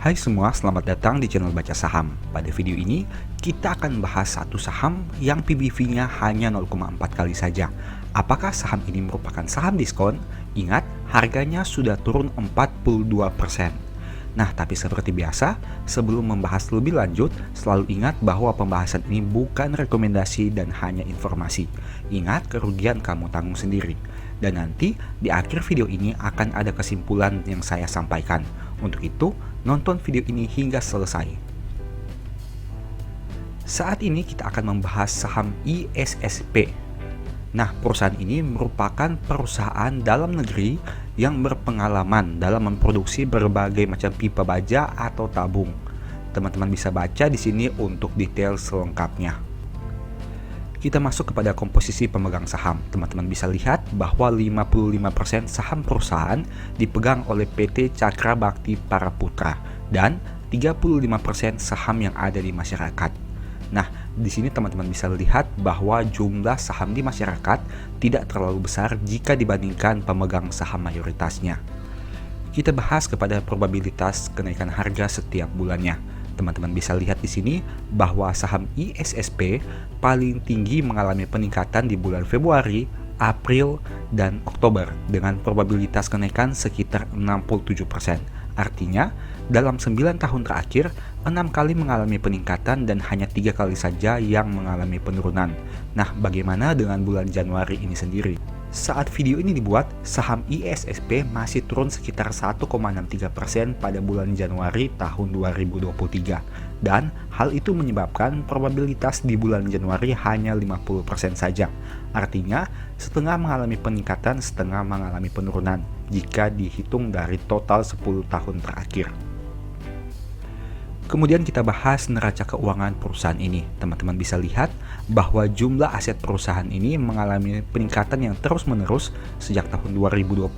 Hai semua, selamat datang di channel Baca Saham. Pada video ini, kita akan bahas satu saham yang PBV-nya hanya 0,4 kali saja. Apakah saham ini merupakan saham diskon? Ingat, harganya sudah turun 42%. Nah, tapi seperti biasa, sebelum membahas lebih lanjut, selalu ingat bahwa pembahasan ini bukan rekomendasi dan hanya informasi. Ingat, kerugian kamu tanggung sendiri. Dan nanti, di akhir video ini akan ada kesimpulan yang saya sampaikan. Untuk itu, nonton video ini hingga selesai. Saat ini kita akan membahas saham ISSP. Nah, perusahaan ini merupakan perusahaan dalam negeri yang berpengalaman dalam memproduksi berbagai macam pipa baja atau tabung. Teman-teman bisa baca di sini untuk detail selengkapnya. Kita masuk kepada komposisi pemegang saham. Teman-teman bisa lihat bahwa 55% saham perusahaan dipegang oleh PT Cakra Bakti Paraputra dan 35% saham yang ada di masyarakat. Nah, di sini teman-teman bisa lihat bahwa jumlah saham di masyarakat tidak terlalu besar jika dibandingkan pemegang saham mayoritasnya. Kita bahas kepada probabilitas kenaikan harga setiap bulannya. Teman-teman bisa lihat di sini bahwa saham ISSP paling tinggi mengalami peningkatan di bulan Februari, April, dan Oktober dengan probabilitas kenaikan sekitar 67%. Artinya, dalam 9 tahun terakhir, 6 kali mengalami peningkatan dan hanya 3 kali saja yang mengalami penurunan. Nah, bagaimana dengan bulan Januari ini sendiri? Saat video ini dibuat, saham ISSP masih turun sekitar 1,63% pada bulan Januari tahun 2023. Dan hal itu menyebabkan probabilitas di bulan Januari hanya 50% saja. Artinya, setengah mengalami peningkatan, setengah mengalami penurunan jika dihitung dari total 10 tahun terakhir. Kemudian kita bahas neraca keuangan perusahaan ini. Teman-teman bisa lihat bahwa jumlah aset perusahaan ini mengalami peningkatan yang terus-menerus sejak tahun 2020,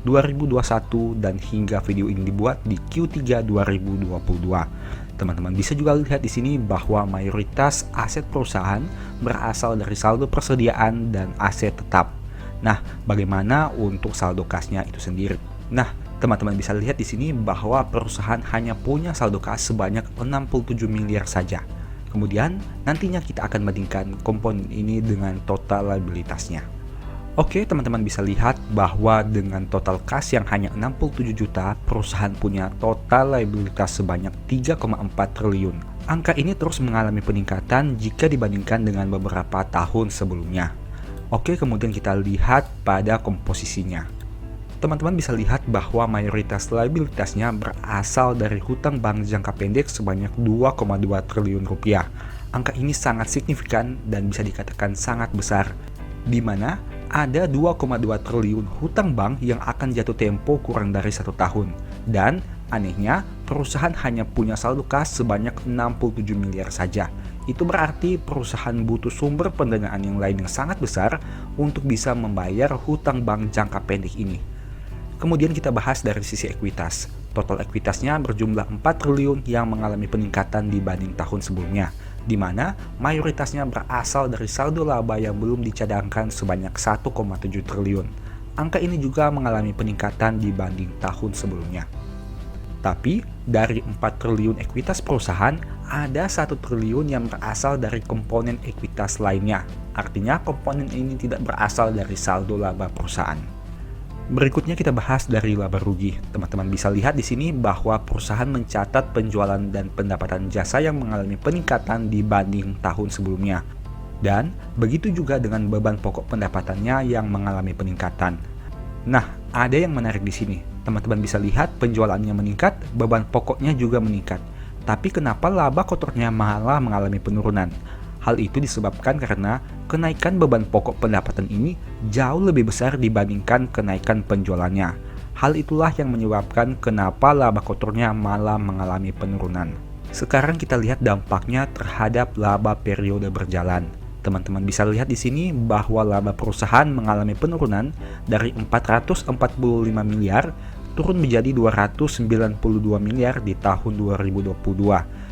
2021, dan hingga video ini dibuat di Q3 2022. Teman-teman bisa juga lihat di sini bahwa mayoritas aset perusahaan berasal dari saldo persediaan dan aset tetap. Nah, bagaimana untuk saldo kasnya itu sendiri? Nah, teman-teman bisa lihat di sini bahwa perusahaan hanya punya saldo kas sebanyak 67 miliar saja. Kemudian, nantinya kita akan bandingkan komponen ini dengan total liabilitasnya. Oke, teman-teman bisa lihat bahwa dengan total kas yang hanya 67 juta, perusahaan punya total liabilitas sebanyak 3,4 triliun. Angka ini terus mengalami peningkatan jika dibandingkan dengan beberapa tahun sebelumnya. Oke, kemudian kita lihat pada komposisinya. Teman-teman bisa lihat bahwa mayoritas liabilitasnya berasal dari hutang bank jangka pendek sebanyak 2,2 triliun rupiah. Angka ini sangat signifikan dan bisa dikatakan sangat besar, di mana ada 2,2 triliun hutang bank yang akan jatuh tempo kurang dari 1 tahun. Dan anehnya, perusahaan hanya punya saldo kas sebanyak 67 miliar saja. Itu berarti perusahaan butuh sumber pendanaan yang lain yang sangat besar untuk bisa membayar hutang bank jangka pendek ini. Kemudian kita bahas dari sisi ekuitas. Total ekuitasnya berjumlah 4 triliun yang mengalami peningkatan dibanding tahun sebelumnya, di mana mayoritasnya berasal dari saldo laba yang belum dicadangkan sebanyak 1,7 triliun. Angka ini juga mengalami peningkatan dibanding tahun sebelumnya. Tapi, dari 4 triliun ekuitas perusahaan, ada 1 triliun yang berasal dari komponen ekuitas lainnya. Artinya, komponen ini tidak berasal dari saldo laba perusahaan. Berikutnya kita bahas dari laba rugi. Teman-teman bisa lihat di sini bahwa perusahaan mencatat penjualan dan pendapatan jasa yang mengalami peningkatan dibanding tahun sebelumnya. Dan begitu juga dengan beban pokok pendapatannya yang mengalami peningkatan. Nah, ada yang menarik di sini. Teman-teman bisa lihat penjualannya meningkat, beban pokoknya juga meningkat. Tapi kenapa laba kotornya malah mengalami penurunan? Hal itu disebabkan karena kenaikan beban pokok pendapatan ini jauh lebih besar dibandingkan kenaikan penjualannya. Hal itulah yang menyebabkan kenapa laba kotornya malah mengalami penurunan. Sekarang kita lihat dampaknya terhadap laba periode berjalan. Teman-teman bisa lihat di sini bahwa laba perusahaan mengalami penurunan dari 445 miliar turun menjadi 292 miliar di tahun 2022.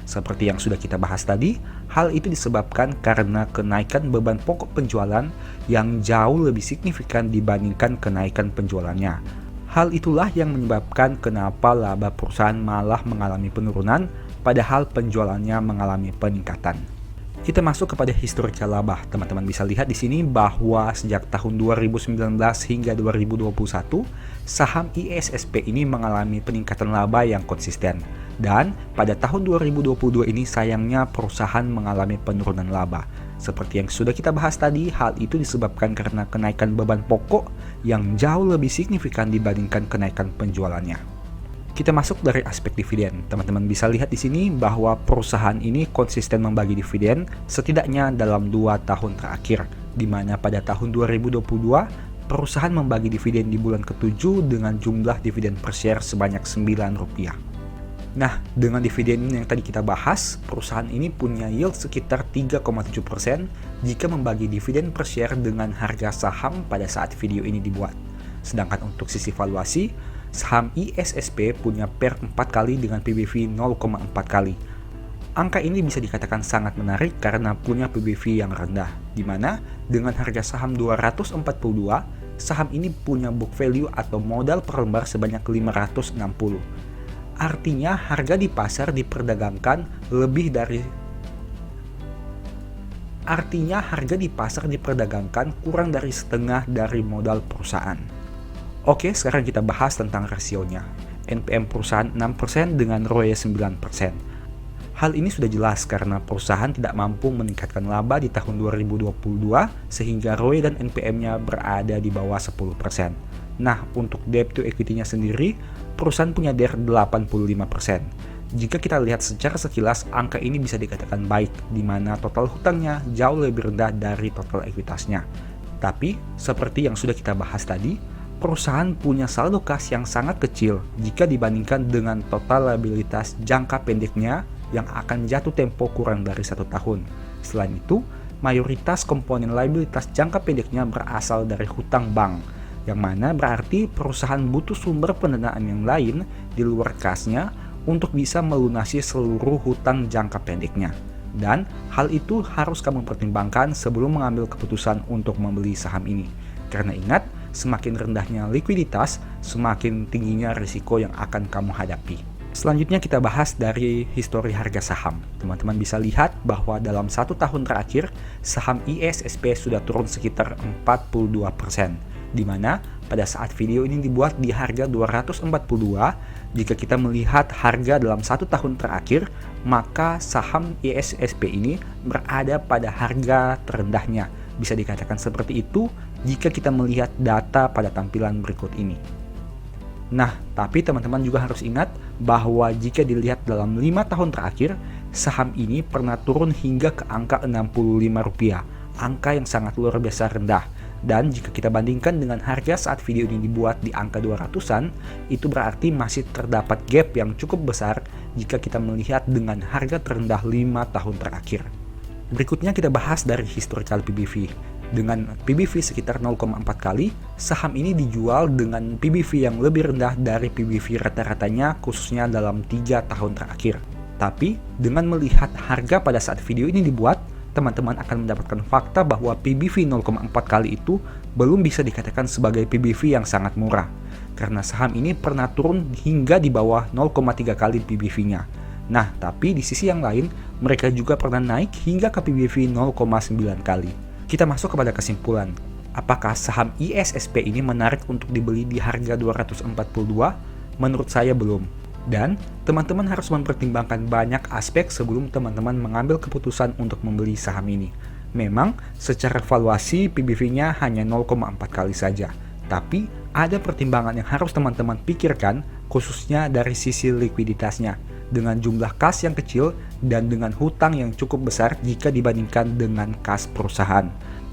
Seperti yang sudah kita bahas tadi, hal itu disebabkan karena kenaikan beban pokok penjualan yang jauh lebih signifikan dibandingkan kenaikan penjualannya. Hal itulah yang menyebabkan kenapa laba perusahaan malah mengalami penurunan, padahal penjualannya mengalami peningkatan. Kita masuk kepada historical laba. Teman-teman bisa lihat di sini bahwa sejak tahun 2019 hingga 2021, saham ISSP ini mengalami peningkatan laba yang konsisten. Dan pada tahun 2022 ini sayangnya perusahaan mengalami penurunan laba. Seperti yang sudah kita bahas tadi, hal itu disebabkan karena kenaikan beban pokok yang jauh lebih signifikan dibandingkan kenaikan penjualannya. Kita masuk dari aspek dividen. Teman-teman bisa lihat di sini bahwa perusahaan ini konsisten membagi dividen setidaknya dalam 2 tahun terakhir, di mana pada tahun 2022 perusahaan membagi dividen di bulan ke-7 dengan jumlah dividen per share sebanyak Rp9. Nah, dengan dividen yang tadi kita bahas, perusahaan ini punya yield sekitar 3,7% jika membagi dividen per share dengan harga saham pada saat video ini dibuat. Sedangkan untuk sisi valuasi, saham ISSP punya PER 4 kali dengan PBV 0,4 kali. Angka ini bisa dikatakan sangat menarik karena punya PBV yang rendah, di mana dengan harga saham 242, saham ini punya book value atau modal per lembar sebanyak 560. Artinya harga di pasar diperdagangkan kurang dari setengah dari modal perusahaan. Oke, sekarang kita bahas tentang rasionya. NPM perusahaan 6% dengan ROE 9%. Hal ini sudah jelas karena perusahaan tidak mampu meningkatkan laba di tahun 2022 sehingga ROE dan NPM-nya berada di bawah 10%. Nah, untuk debt to equity-nya sendiri, perusahaan punya DER 85%. Jika kita lihat secara sekilas, angka ini bisa dikatakan baik, di mana total hutangnya jauh lebih rendah dari total ekuitasnya. Tapi, seperti yang sudah kita bahas tadi, perusahaan punya saldo kas yang sangat kecil jika dibandingkan dengan total liabilitas jangka pendeknya yang akan jatuh tempo kurang dari 1 tahun. Selain itu, mayoritas komponen liabilitas jangka pendeknya berasal dari hutang bank, yang mana berarti perusahaan butuh sumber pendanaan yang lain di luar kasnya untuk bisa melunasi seluruh hutang jangka pendeknya. Dan hal itu harus kamu pertimbangkan sebelum mengambil keputusan untuk membeli saham ini. Karena ingat, semakin rendahnya likuiditas, semakin tingginya risiko yang akan kamu hadapi. Selanjutnya kita bahas dari histori harga saham. Teman-teman bisa lihat bahwa dalam 1 tahun terakhir, saham ISSP sudah turun sekitar 42%. Di mana pada saat video ini dibuat di harga 242, jika kita melihat harga dalam 1 tahun terakhir, maka saham ISSP ini berada pada harga terendahnya. Bisa dikatakan seperti itu jika kita melihat data pada tampilan berikut ini. Nah, tapi teman-teman juga harus ingat bahwa jika dilihat dalam 5 tahun terakhir, saham ini pernah turun hingga ke angka Rp65, angka yang sangat luar biasa rendah. Dan jika kita bandingkan dengan harga saat video ini dibuat di angka 200-an, itu berarti masih terdapat gap yang cukup besar jika kita melihat dengan harga terendah 5 tahun terakhir. Berikutnya kita bahas dari historical PBV. Dengan PBV sekitar 0,4 kali, saham ini dijual dengan PBV yang lebih rendah dari PBV rata-ratanya khususnya dalam 3 tahun terakhir. Tapi, dengan melihat harga pada saat video ini dibuat, teman-teman akan mendapatkan fakta bahwa PBV 0,4 kali itu belum bisa dikatakan sebagai PBV yang sangat murah, karena saham ini pernah turun hingga di bawah 0,3 kali PBV-nya. Nah, tapi di sisi yang lain, mereka juga pernah naik hingga ke PBV 0,9 kali. Kita masuk kepada kesimpulan. Apakah saham ISSP ini menarik untuk dibeli di harga 242? Menurut saya belum. Dan teman-teman harus mempertimbangkan banyak aspek sebelum teman-teman mengambil keputusan untuk membeli saham ini. Memang secara valuasi PBV-nya hanya 0,4 kali saja. Tapi ada pertimbangan yang harus teman-teman pikirkan khususnya dari sisi likuiditasnya. Dengan jumlah kas yang kecil dan dengan hutang yang cukup besar jika dibandingkan dengan kas perusahaan.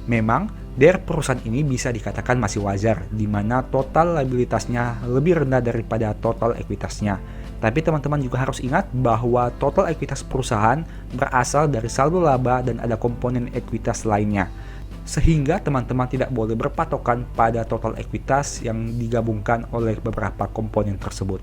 Memang DER perusahaan ini bisa dikatakan masih wajar, di mana total liabilitasnya lebih rendah daripada total ekuitasnya. Tapi teman-teman juga harus ingat bahwa total ekuitas perusahaan berasal dari saldo laba dan ada komponen ekuitas lainnya. Sehingga teman-teman tidak boleh berpatokan pada total ekuitas yang digabungkan oleh beberapa komponen tersebut.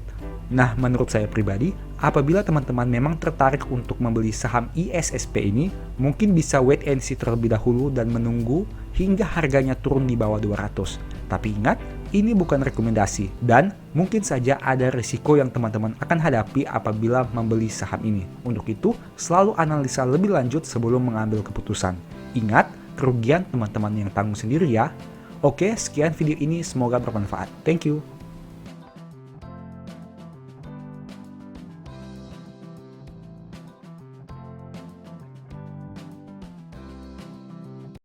Nah, menurut saya pribadi, apabila teman-teman memang tertarik untuk membeli saham ISSP ini, mungkin bisa wait and see terlebih dahulu dan menunggu hingga harganya turun di bawah 200. Tapi ingat, Ini bukan rekomendasi dan mungkin saja ada risiko yang teman-teman akan hadapi apabila membeli saham ini. Untuk itu, selalu analisa lebih lanjut sebelum mengambil keputusan. Ingat, kerugian teman-teman yang tanggung sendiri ya. Oke, sekian video ini, semoga bermanfaat. Thank you.